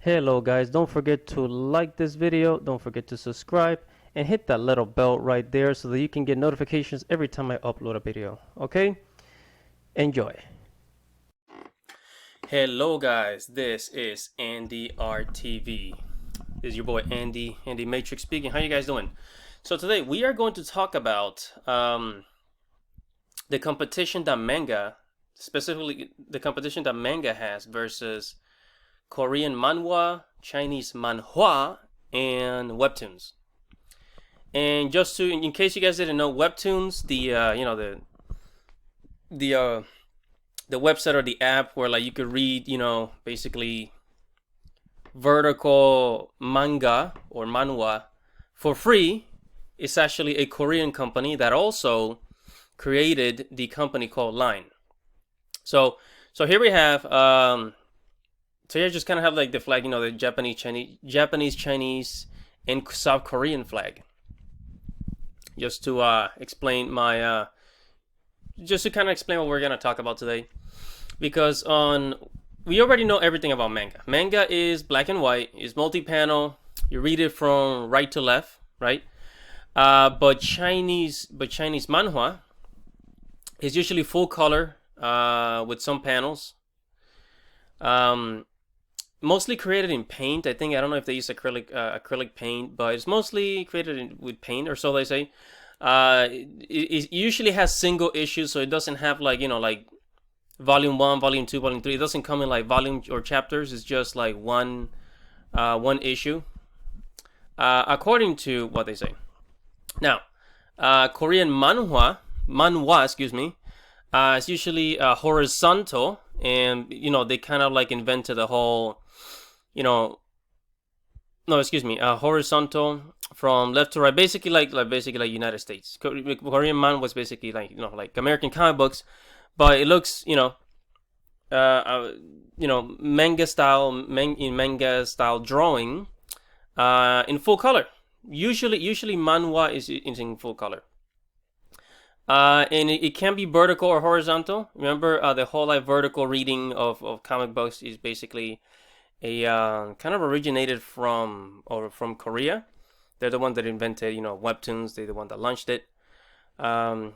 Hello guys, don't forget to like this video, don't forget to subscribe, and hit that little bell right there so that you can get notifications every time I upload a video. Okay? Enjoy. Hello guys, this is andyartstv. This is your boy Andy Matrix speaking. How you guys doing? So today we are going to talk about the competition that manga, specifically the competition that manga has versus Korean manhwa, Chinese manhwa, and WebToons. And just to, in case you guys didn't know, WebToons, the website or the app where like you could read, basically vertical manga or manhwa for free, is actually a Korean company that also created the company called Line. So here we have. So here just kind of have like the flag, the Japanese, Chinese, and South Korean flag. Just to explain just to kind of explain what we're gonna talk about today, because we already know everything about manga. Manga is black and white, is multi-panel. You read it from right to left, right? But Chinese manhwa is usually full color with some panels. Mostly created in paint. I don't know if they use acrylic paint, but it's mostly created with paint, or so they say. It usually has single issues, so it doesn't have like volume 1, volume 2, volume 3. It doesn't come in like volume or chapters. It's just like one issue, according to what they say. Now, Korean manhwa, excuse me, is usually horizontal, and they kind of like invented the whole, horizontal from left to right, basically like United States. Korean man was basically like American comic books, but it looks manga style drawing in full color. Usually manhwa is in full color. And it can be vertical or horizontal. Remember, the whole vertical reading of comic books is basically a kind of originated from Korea. They're the one that invented WebToons. They're the one that launched it. So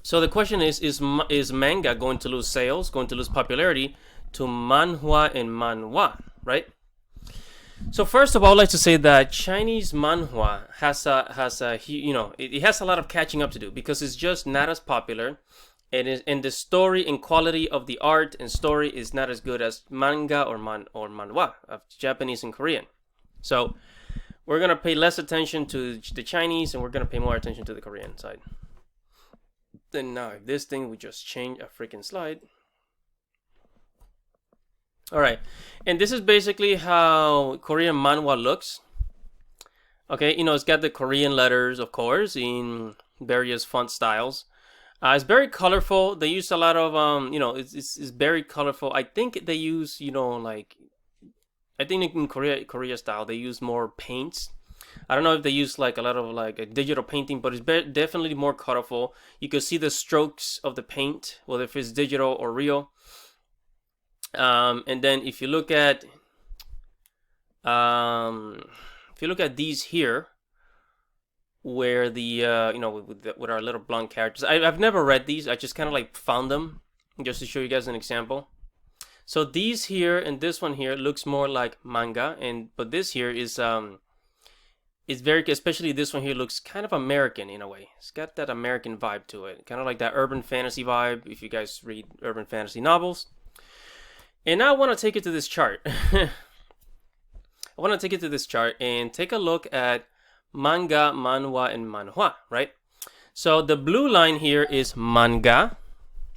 the question is manga going to lose sales, going to lose popularity to manhwa and manhwa, right? So first of all, I'd like to say that Chinese manhwa has it has a lot of catching up to do, because it's just not as popular, and the story and quality of the art and story is not as good as manga or manhwa of Japanese and Korean. So we're gonna pay less attention to the Chinese, and we're gonna pay more attention to the Korean side. Then now, if this thing would just change a freaking slide. Alright, and this is basically how Korean manhwa looks. Okay, it's got the Korean letters, of course, in various font styles. It's very colorful. They use a lot of, it's very colorful. I think they use, I think in Korea style, they use more paints. I don't know if they use like a lot of like a digital painting, but it's definitely more colorful. You can see the strokes of the paint, whether if it's digital or real. And then if you look at these here, where the with our little blonde characters, I've never read these. I just kind of like found them just to show you guys an example. So these here and this one here looks more like manga, but this here is very, especially this one here, looks kind of American in a way. It's got that American vibe to it, kind of like that urban fantasy vibe if you guys read urban fantasy novels. And now I want to take you to this chart. I want to take you to this chart and take a look at manga, manhwa, and manhwa, right? So the blue line here is manga,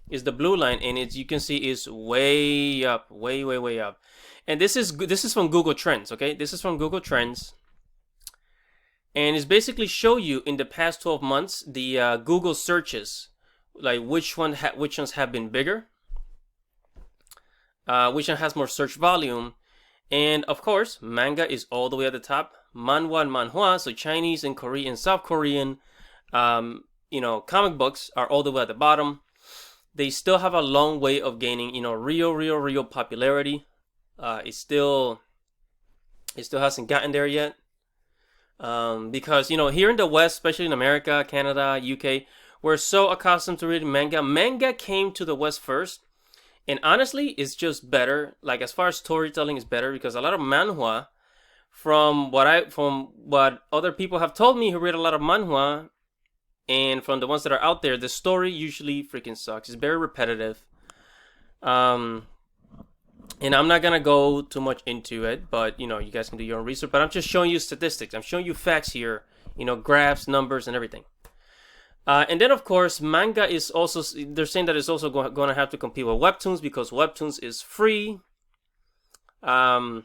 is the blue line, and you can see is way up, way up. And this is from Google Trends, okay? This is from Google Trends, and it's basically show you in the past 12 months the Google searches, like which ones have been bigger. Which one has more search volume, and of course manga is all the way at the top. Manhwa and manhwa, so Chinese and Korean, South Korean, comic books are all the way at the bottom. They still have a long way of gaining, real popularity. It's still It still hasn't gotten there yet. Because here in the West, especially in America, Canada, UK, we're so accustomed to reading manga. Manga came to the West first, and honestly, it's just better. Like as far as storytelling is better, because a lot of manhwa, from what other people have told me who read a lot of manhwa, and from the ones that are out there, the story usually freaking sucks. It's very repetitive. And I'm not gonna go too much into it, but you guys can do your own research. But I'm just showing you statistics. I'm showing you facts here. Graphs, numbers, and everything. And then of course, manga is also. They're saying that it's also going to have to compete with WebToons because WebToons is free. WebToons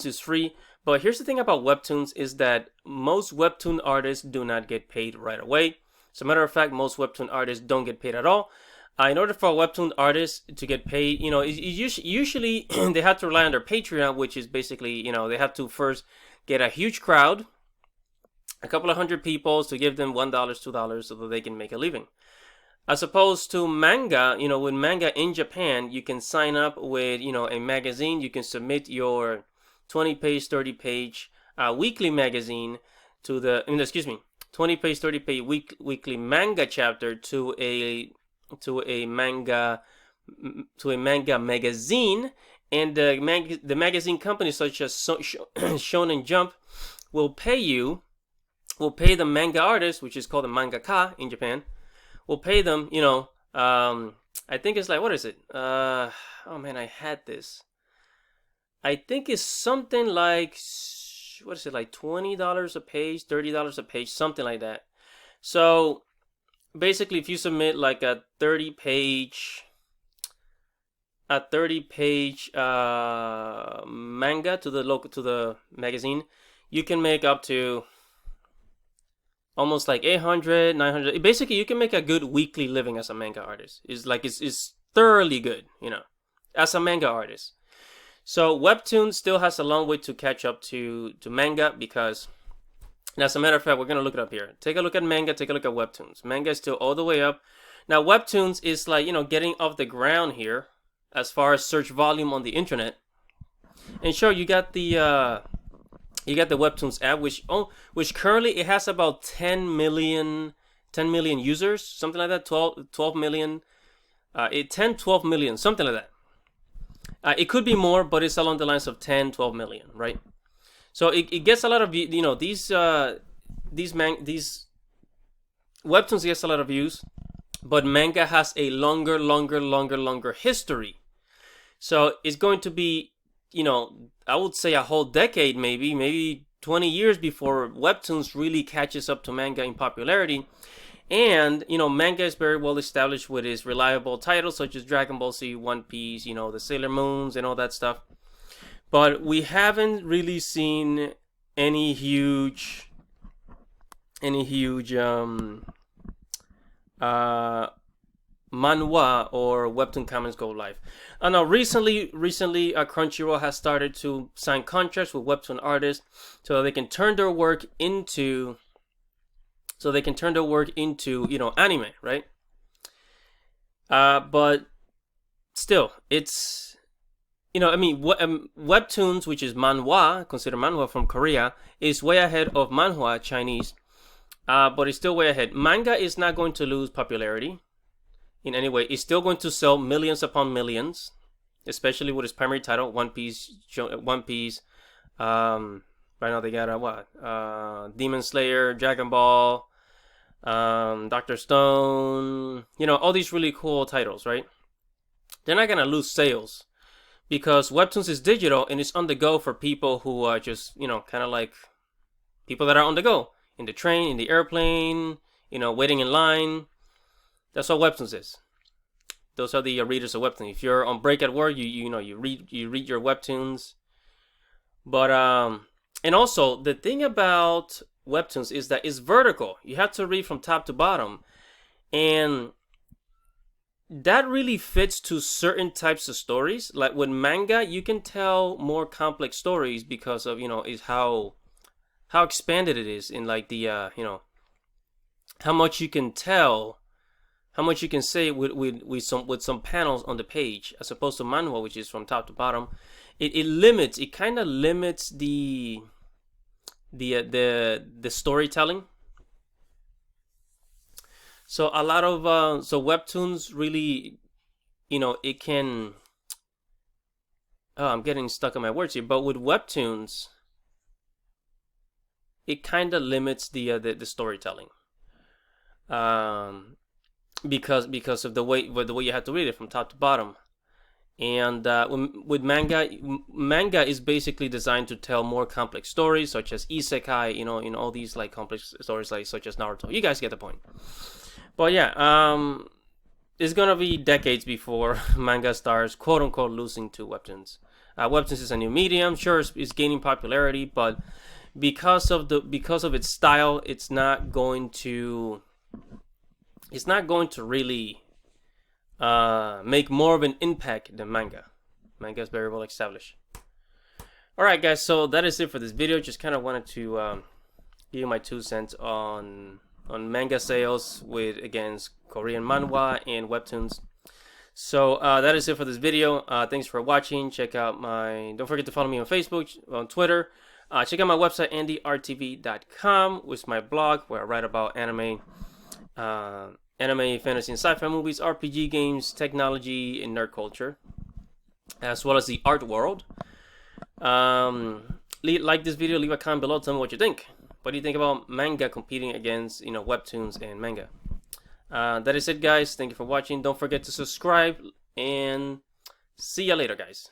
is free. But here's the thing about WebToons is that most WebToon artists do not get paid right away. As a matter of fact, most WebToon artists don't get paid at all. In order for a webtoon artist to get paid, usually they have to rely on their Patreon, which is basically, they have to first get a huge crowd, a couple of hundred people to give them $1, $2 so that they can make a living. As opposed to manga, with manga in Japan, you can sign up with, a magazine. You can submit your 20-page, 30-page weekly magazine to 20-page, 30-page weekly manga chapter to a manga magazine, and the magazine companies such as Shonen Jump will pay the manga artist, which is called a mangaka in Japan, will pay them, I think it's like, what is it? Oh man, I had this. I think it's something like, what is it, like $20 a page, $30 a page, something like that. So basically, if you submit like a 30-page manga to the magazine, you can make up to almost like 800, 900. Basically, you can make a good weekly living as a manga artist. It's thoroughly good, as a manga artist. So WebToon still has a long way to catch up to manga because. And as a matter of fact, we're going to look it up here. Take a look at manga, take a look at WebToons. Manga is still all the way up. Now, WebToons is like, getting off the ground here as far as search volume on the internet. And sure, you got the WebToons app, which currently it has about 10 million users, something like that, 12 million, 12 million, something like that. It could be more, but it's along the lines of 10, 12 million, right? So it gets a lot of, these WebToons gets a lot of views, but manga has a longer history. So it's going to be, I would say a whole decade, maybe 20 years before WebToons really catches up to manga in popularity. And, manga is very well established with its reliable titles such as Dragon Ball Z, One Piece, the Sailor Moons and all that stuff. But we haven't really seen any huge manhwa or webtoon comics go live. Now recently, Crunchyroll has started to sign contracts with webtoon artists so that they can turn their work into anime, right? But still, it's. Webtoons, which is manhwa, considered manhwa from Korea, is way ahead of manhwa, Chinese, but it's still way ahead. Manga is not going to lose popularity in any way. It's still going to sell millions upon millions, especially with its primary title, One Piece. Right now they got Demon Slayer, Dragon Ball, Dr. Stone, all these really cool titles, right? They're not gonna lose sales. Because WebToons is digital and it's on the go for people who are just, kind of like people that are on the go. In the train, in the airplane, waiting in line. That's what WebToons is. Those are the readers of WebToons. If you're on break at work, you read your WebToons. But, and also, the thing about WebToons is that it's vertical. You have to read from top to bottom. And that really fits to certain types of stories. Like with manga, you can tell more complex stories because of, is how expanded it is in like the, how much you can tell how much you can say with some panels on the page, as opposed to manhwa, which is from top to bottom. It kind of limits the storytelling. So a lot of so webtoons really, it can. Oh, I'm getting stuck on my words here. But with webtoons, it kind of limits the storytelling. Because of the way you have to read it from top to bottom. And with manga is basically designed to tell more complex stories, such as isekai, all these like complex stories, like such as Naruto. You guys get the point. But yeah, it's gonna be decades before manga starts quote unquote losing to webtoons. Webtoons is a new medium. Sure, it's gaining popularity, but because of its style, it's not going to really make more of an impact than manga. Manga is very well established. Alright guys, so that is it for this video. Just kind of wanted to give you my 2 cents on manga sales against Korean manhwa and webtoons. So that is it for this video. Thanks for watching. Don't forget to follow me on Facebook, on Twitter. Check out my website, andyartstv.com, which is my blog where I write about anime, fantasy, and sci-fi movies, RPG games, technology, and nerd culture, as well as the art world. Like this video, leave a comment below, tell me what you think. What do you think about manga competing against webtoons and manga? That is it, guys. Thank you for watching. Don't forget to subscribe, and see ya later, guys.